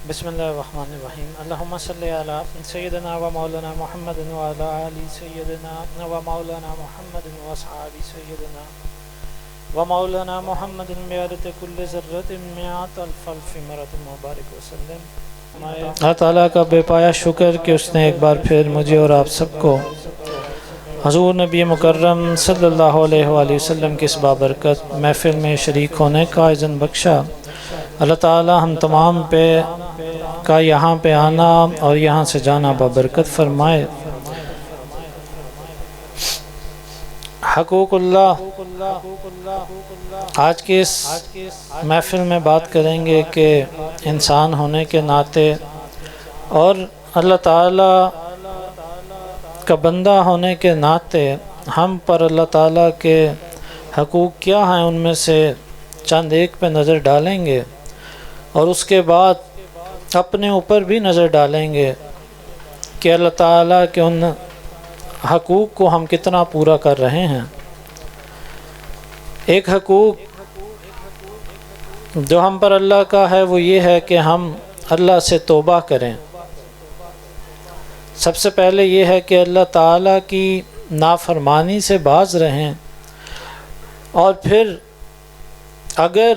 بسم اللہ الرحمن الرحیم اللہم صلی علی سیدنا و مولانا محمد و علی آل سیدنا و مولانا محمد و اصحاب سیدنا و مولانا محمد بعدد کل ذرۃ مئات الف الف مرۃ مبارک وسلم۔ اللہ تعالیٰ کا بے پایا شکر کہ اس نے ایک بار پھر مجھے اور آپ سب کو حضور نبی مکرم صلی اللہ علیہ وآلہ وسلم کی اس بابرکت محفل میں شریک ہونے کا اذن بخشا۔ اللہ تعالیٰ ہم تمام پہ کا یہاں پہ آنا اور یہاں سے جانا بابرکت فرمائے۔ حقوق اللہ، آج کی اس محفل میں بات کریں گے کہ انسان ہونے کے ناطے اور اللہ تعالیٰ کا بندہ ہونے کے ناطے ہم پر اللہ تعالیٰ کے حقوق کیا ہیں، ان میں سے چند ایک پہ نظر ڈالیں گے اور اس کے بعد اپنے اوپر بھی نظر ڈالیں گے کہ اللہ تعالیٰ کے ان حقوق کو ہم کتنا پورا کر رہے ہیں۔ ایک حقوق جو ہم پر اللہ کا ہے وہ یہ ہے کہ ہم اللہ سے توبہ کریں۔ سب سے پہلے یہ ہے کہ اللہ تعالیٰ کی نافرمانی سے باز رہیں، اور پھر اگر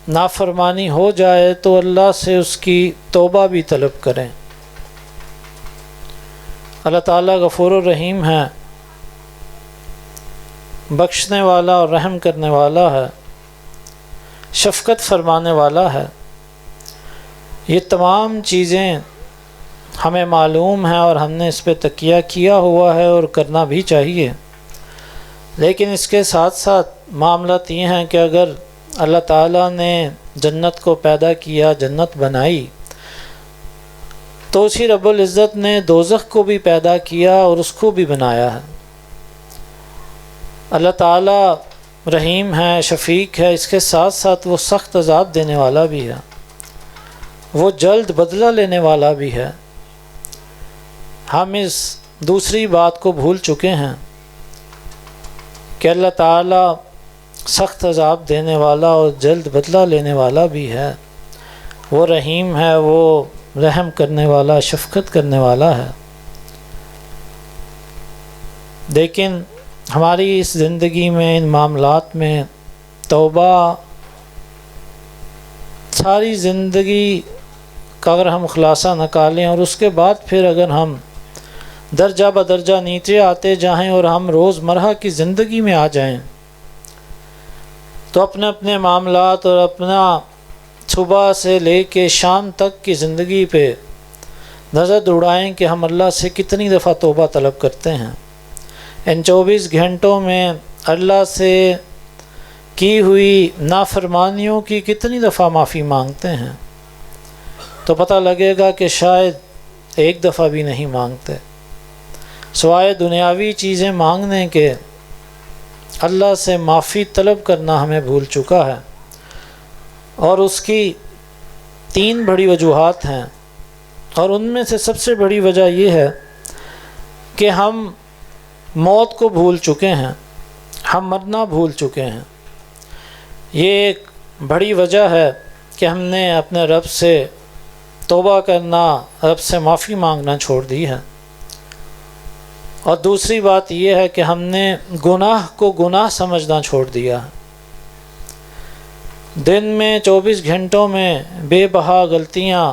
نافرمانی ہو جائے تو اللہ سے اس کی توبہ بھی طلب کریں۔ اللہ تعالیٰ غفور الرحیم ہے، بخشنے والا اور رحم کرنے والا ہے، شفقت فرمانے والا ہے۔ یہ تمام چیزیں ہمیں معلوم ہیں اور ہم نے اس پہ تکیہ کیا ہوا ہے اور کرنا بھی چاہیے، لیکن اس کے ساتھ ساتھ معاملات یہ ہیں کہ اگر اللہ تعالیٰ نے جنت کو پیدا کیا، جنت بنائی، تو اسی رب العزت نے دوزخ کو بھی پیدا کیا اور اس کو بھی بنایا ہے۔ اللہ تعالیٰ رحیم ہے، شفیق ہے، اس کے ساتھ ساتھ وہ سخت عذاب دینے والا بھی ہے، وہ جلد بدلہ لینے والا بھی ہے۔ ہم اس دوسری بات کو بھول چکے ہیں کہ اللہ تعالیٰ سخت عذاب دینے والا اور جلد بدلہ لینے والا بھی ہے، وہ رحیم ہے، وہ رحم کرنے والا، شفقت کرنے والا ہے۔ لیکن ہماری اس زندگی میں، ان معاملات میں توبہ ساری زندگی کا اگر ہم خلاصہ نکالیں اور اس کے بعد پھر اگر ہم درجہ بدرجہ نیچے آتے جائیں اور ہم روز مرہ کی زندگی میں آ جائیں، تو اپنے اپنے معاملات اور اپنا صبح سے لے کے شام تک کی زندگی پہ نظر دوڑائیں کہ ہم اللہ سے کتنی دفعہ توبہ طلب کرتے ہیں، ان 24 گھنٹوں میں اللہ سے کی ہوئی نافرمانیوں کی کتنی دفعہ معافی مانگتے ہیں، تو پتہ لگے گا کہ شاید ایک دفعہ بھی نہیں مانگتے۔ سوائے دنیاوی چیزیں مانگنے کے اللہ سے معافی طلب کرنا ہمیں بھول چکا ہے، اور اس کی 3 بڑی وجوہات ہیں، اور ان میں سے سب سے بڑی وجہ یہ ہے کہ ہم موت کو بھول چکے ہیں، ہم مرنا بھول چکے ہیں۔ یہ ایک بڑی وجہ ہے کہ ہم نے اپنے رب سے توبہ کرنا، رب سے معافی مانگنا چھوڑ دی ہے۔ اور دوسری بات یہ ہے کہ ہم نے گناہ کو گناہ سمجھنا چھوڑ دیا ہے۔ دن میں 24 گھنٹوں میں بے بہا غلطیاں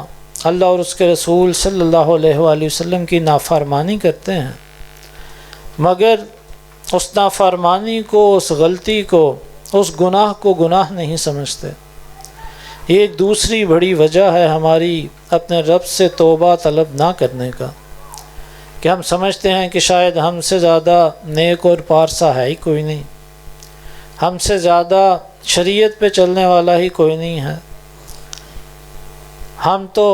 اللہ اور اس کے رسول صلی اللہ علیہ وآلہ وسلم کی نافرمانی کرتے ہیں، مگر اس نافرمانی کو، اس غلطی کو، اس گناہ کو گناہ نہیں سمجھتے۔ یہ ایک دوسری بڑی وجہ ہے ہماری اپنے رب سے توبہ طلب نہ کرنے کا، کہ ہم سمجھتے ہیں کہ شاید ہم سے زیادہ نیک اور پارسا ہے ہی کوئی نہیں، ہم سے زیادہ شریعت پہ چلنے والا ہی کوئی نہیں ہے، ہم تو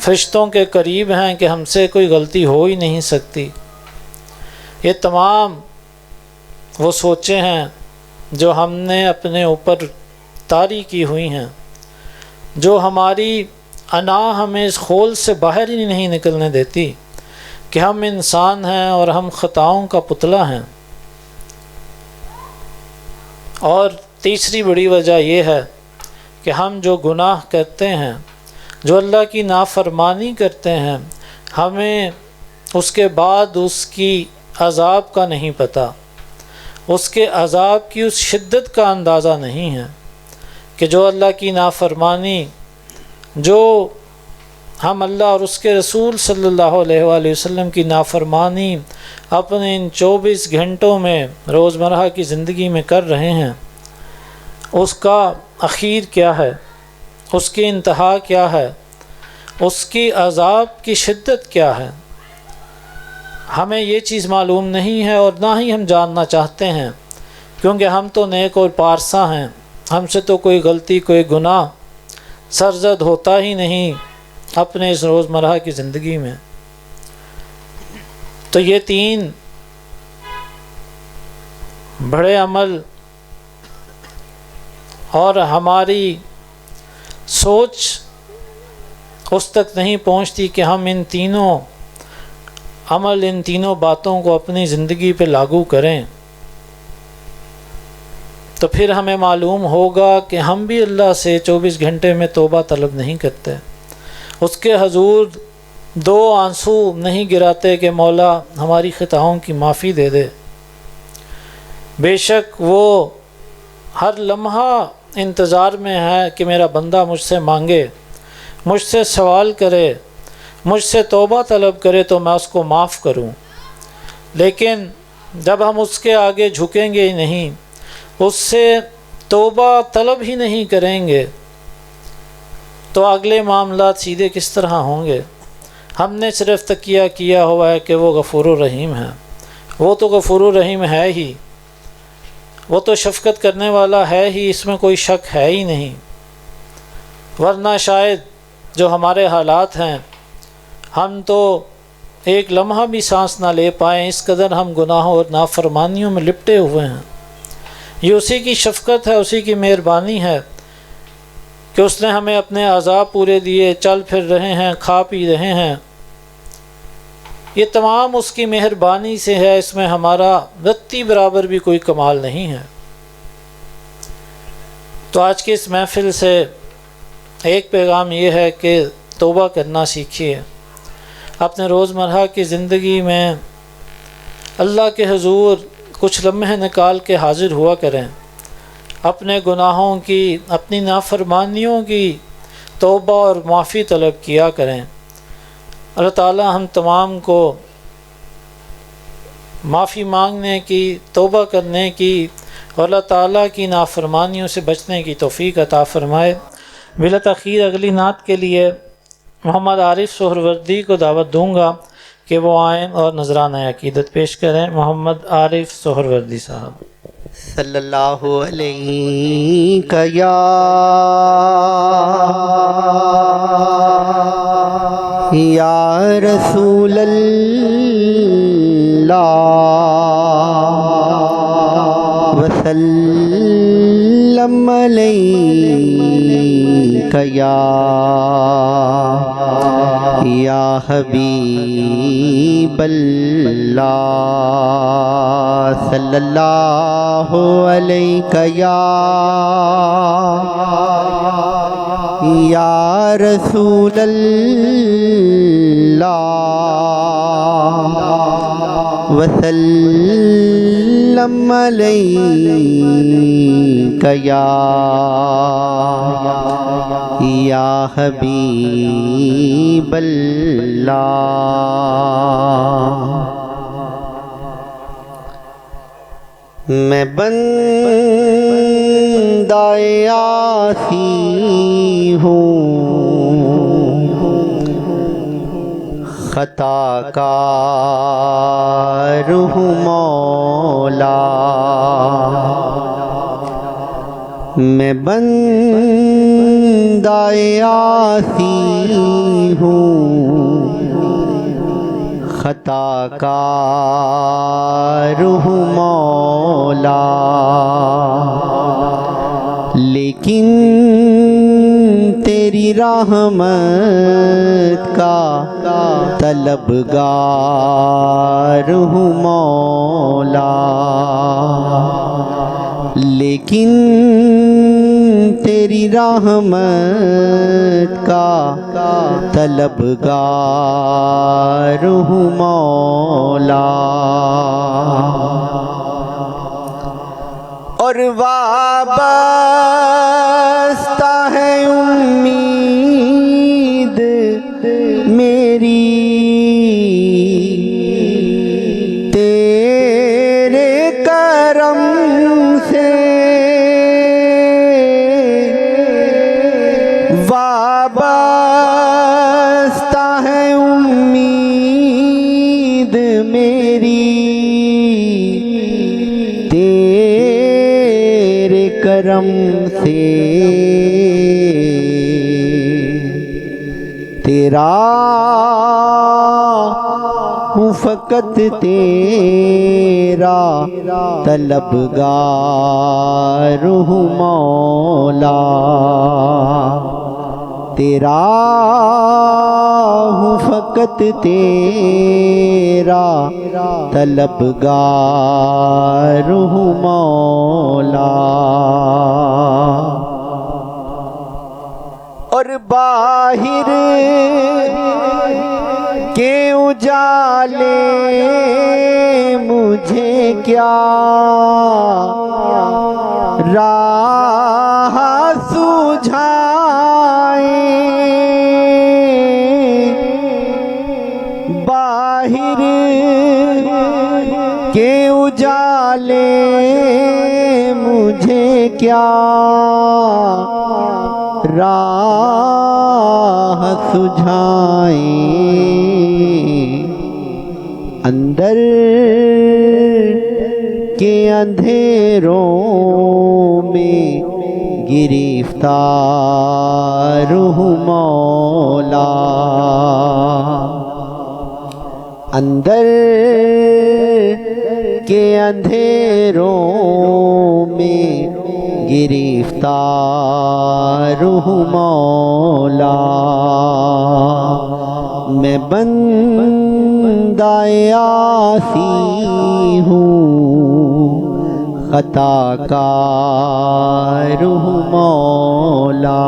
فرشتوں کے قریب ہیں کہ ہم سے کوئی غلطی ہو ہی نہیں سکتی۔ یہ تمام وہ سوچیں ہیں جو ہم نے اپنے اوپر طاری کی ہوئی ہیں، جو ہماری انا ہمیں اس خول سے باہر ہی نہیں نکلنے دیتی کہ ہم انسان ہیں اور ہم خطاؤں کا پتلا ہیں۔ اور تیسری بڑی وجہ یہ ہے کہ ہم جو گناہ کرتے ہیں، جو اللہ کی نافرمانی کرتے ہیں، ہمیں اس کے بعد اس کی عذاب کا نہیں پتہ، اس کے عذاب کی اس شدت کا اندازہ نہیں ہے کہ جو اللہ کی نافرمانی، جو ہم اللہ اور اس کے رسول صلی اللہ علیہ وآلہ وسلم کی نافرمانی اپنے ان 24 گھنٹوں میں روزمرہ کی زندگی میں کر رہے ہیں، اس کا اخیر کیا ہے، اس کی انتہا کیا ہے، اس کی عذاب کی شدت کیا ہے، ہمیں یہ چیز معلوم نہیں ہے اور نہ ہی ہم جاننا چاہتے ہیں، کیونکہ ہم تو نیک اور پارسا ہیں، ہم سے تو کوئی غلطی، کوئی گناہ سرزد ہوتا ہی نہیں اپنے اس روزمرہ کی زندگی میں۔ تو یہ 3 بڑے عمل اور ہماری سوچ اس تک نہیں پہنچتی کہ ہم ان تینوں عمل، ان تینوں باتوں کو اپنی زندگی پہ لاگو کریں، تو پھر ہمیں معلوم ہوگا کہ ہم بھی اللہ سے 24 گھنٹے میں توبہ طلب نہیں کرتے، اس کے حضور 2 آنسو نہیں گراتے کہ مولا ہماری خطاؤں کی معافی دے دے۔ بے شک وہ ہر لمحہ انتظار میں ہے کہ میرا بندہ مجھ سے مانگے، مجھ سے سوال کرے، مجھ سے توبہ طلب کرے تو میں اس کو معاف کروں۔ لیکن جب ہم اس کے آگے جھکیں گے ہی نہیں، اس سے توبہ طلب ہی نہیں کریں گے، تو اگلے معاملات سیدھے کس طرح ہوں گے؟ ہم نے صرف تکیہ کیا ہوا ہے کہ وہ غفور الرحیم ہے، وہ تو غفور الرحیم ہے ہی، وہ تو شفقت کرنے والا ہے ہی، اس میں کوئی شک ہے ہی نہیں، ورنہ شاید جو ہمارے حالات ہیں ہم تو ایک لمحہ بھی سانس نہ لے پائیں، اس قدر ہم گناہوں اور نافرمانیوں میں لپٹے ہوئے ہیں۔ یہ اسی کی شفقت ہے، اسی کی مہربانی ہے کہ اس نے ہمیں اپنے عذاب پورے دیے، چل پھر رہے ہیں، کھا پی رہے ہیں، یہ تمام اس کی مہربانی سے ہے، اس میں ہمارا رتی برابر بھی کوئی کمال نہیں ہے۔ تو آج کی اس محفل سے ایک پیغام یہ ہے کہ توبہ کرنا سیکھیے، اپنے روزمرہ کی زندگی میں اللہ کے حضور کچھ لمحے نکال کے حاضر ہوا کریں، اپنے گناہوں کی، اپنی نافرمانیوں کی توبہ اور معافی طلب کیا کریں۔ اللہ تعالی ہم تمام کو معافی مانگنے کی، توبہ کرنے کی اور اللہ تعالیٰ کی نافرمانیوں سے بچنے کی توفیق عطا فرمائے۔ بلا تاخیر اگلی نعت کے لیے محمد عارف سہروردی کو دعوت دوں گا کہ وہ آئیں اور نذرانہ عقیدت پیش کریں۔ محمد عارف سہروردی صاحب۔ صلی اللہ علیہ یا رسول اللہ وسلم علیک یا حبیب اللہ صلی اللہ علیہ یا رسول اللہ وسلم علیک یا حبیب اللہ۔ میں بندہ عاصی ہوں، خطا کار ہوں مولا، میں بندہ عاصی ہوں، خطا کار ہوں مولا، لیکن تیری رحمت کا طلبگار ہوں مولا، لیکن تیری رحمت کا طلبگار ہوں مولا، اور وابستہ ہے امید میری تیرے کرم سے، وابستہ ہے امید میری تیرے کرم سے، تیرا ہوں فقط تیرا طلبگار ہوں مولا، تیرا ہوں فقط تیرا طلبگار ہوں مولا، اور باہر کے اجالے مجھے کیا راہ سجھائیں، باہر کے اجالے مجھے کیا راہ سجھائیں، اندر کے اندھیروں میں گرفتار ہوں مولا، اندر کے اندھیروں میں گرفتار ہوں مولا، میں بندہ عاصی ہوں خطا کار ہوں مولا،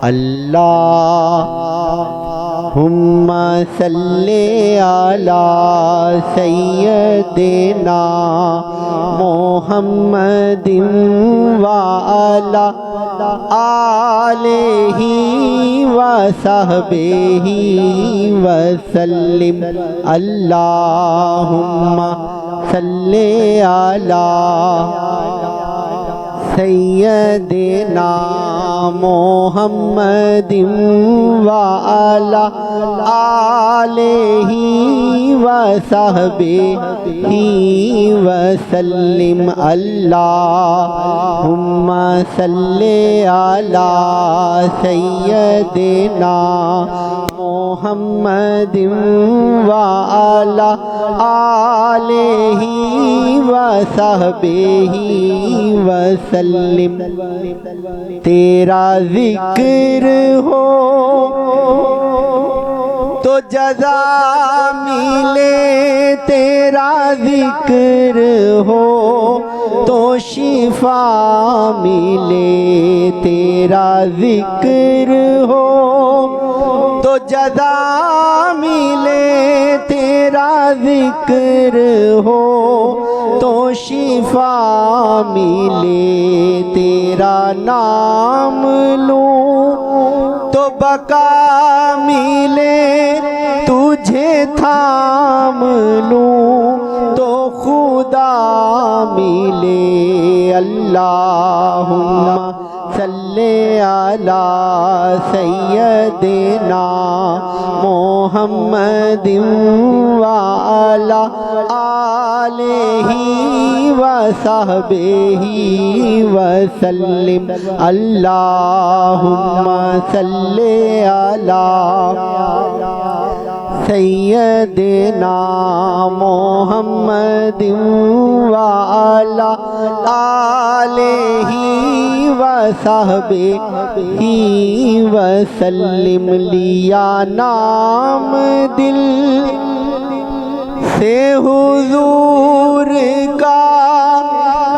اللہم صلی علی سیدنا محمد وعلی آلہ وصحبہ وسلم، اللہم صلی علی سیدنا محمد وعلی آلہ وصحبہ وسلم، اللہم صلی علی سیدنا محمد وعلی آلہ وصحبہ وسلم، تیرا ذکر ہو تو جزا ملے، تیرا ذکر ہو تو شفا ملے، تیرا ذکر ہو تو جزا ملے، تیرا ذکر ہو تو شفا ملے، تیرا نام لوں تو بقا ملے، تجھے تھام لوں تو خدا ملے، اللہم صلی علی سیدنا محمد وعلی آلہ وصحبہ وسلم، اللہم صلی علی سیدنا محمد وعلی آلہ وصحبہ وسلم، لیا نام دل سے حضور کا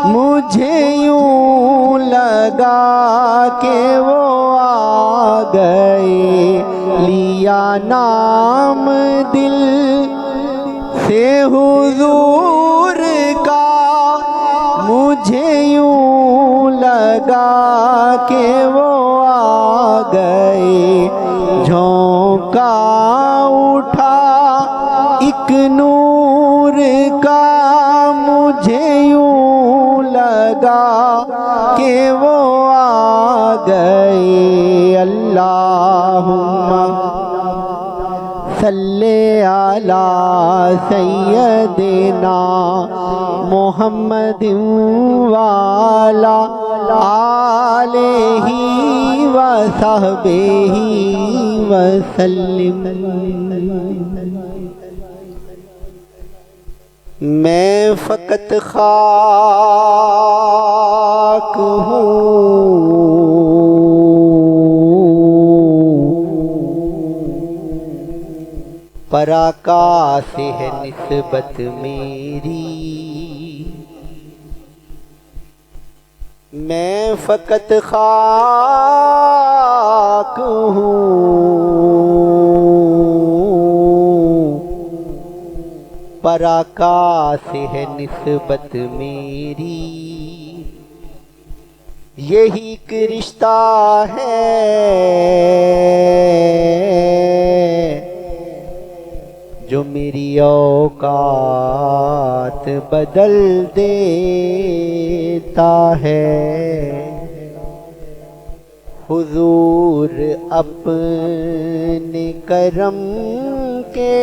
مجھے یوں لگا کہ وہ آ گئے، لیا نام دل سے حضور کا، مجھے یوں لگا کہ وہ آ گئے، جھونکا اٹھا ایک نور کا، مجھے یوں لگا کہ وہ آ گئے، اللہم صلی علی سیدنا محمد وعلی آلہ وصحبہ وسلم۔ میں فقط خاک ہوں، پر آقا سے ہے نسبت میری، میں فقط خاک ہوں، پر آقا سے ہے نسبت میری، یہی ایک رشتہ ہے جو میری اوقات بدل دیتا ہے، حضور اپنے کرم کے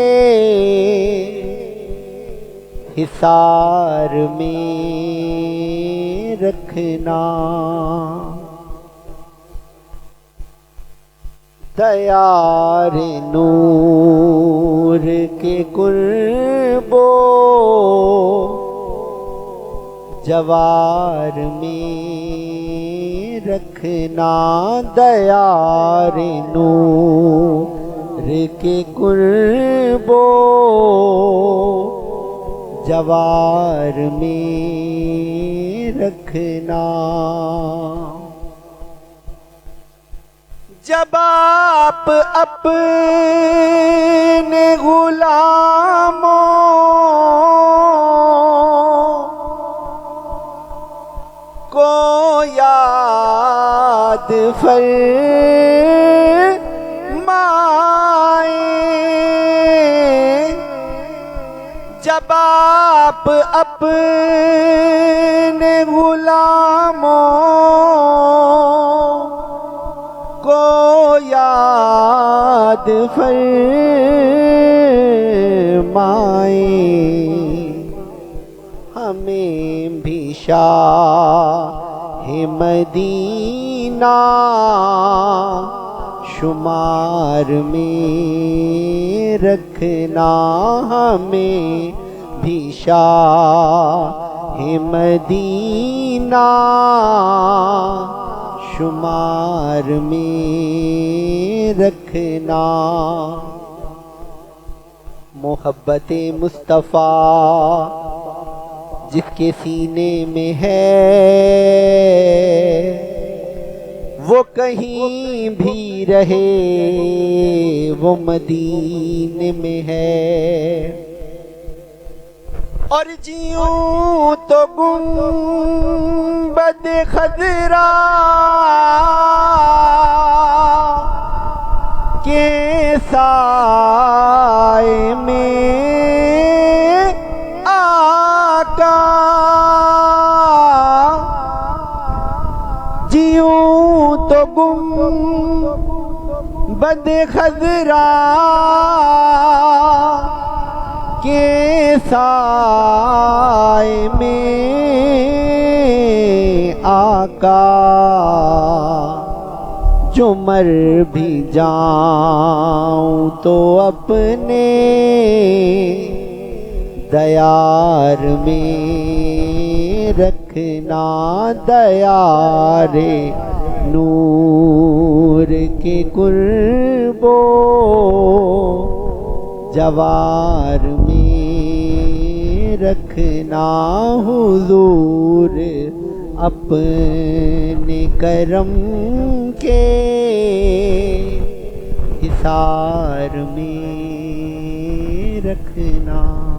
حصار میں رکھنا، دیار نور کے قرب و جوار میں رکھنا، دیار نور کے قرب و جوار میں رکھنا، جب آپ اپنے غلاموں کو یاد فرمائیں، جب آپ اپنے غلاموں کو یاد فرمائیں، ہمیں بھی شاہ مدینہ شمار میں رکھنا، ہمیں بھی شاہ مدینہ شمار میں رکھنا، محبت مصطفیٰ جس کے سینے میں ہے وہ کہیں بھی رہے، وہ مدینے میں ہے، اور جیوں تو گنبد خضرا کے سائے میں آقا، جیوں تو گنبد خضرا کے سائے میں آقا، جو مر بھی جاؤں تو اپنے دیار میں رکھنا، دیار نور کے قرب و جوار میں رکھ رکھنا حضور اپنے کرم کے حصار میں رکھنا.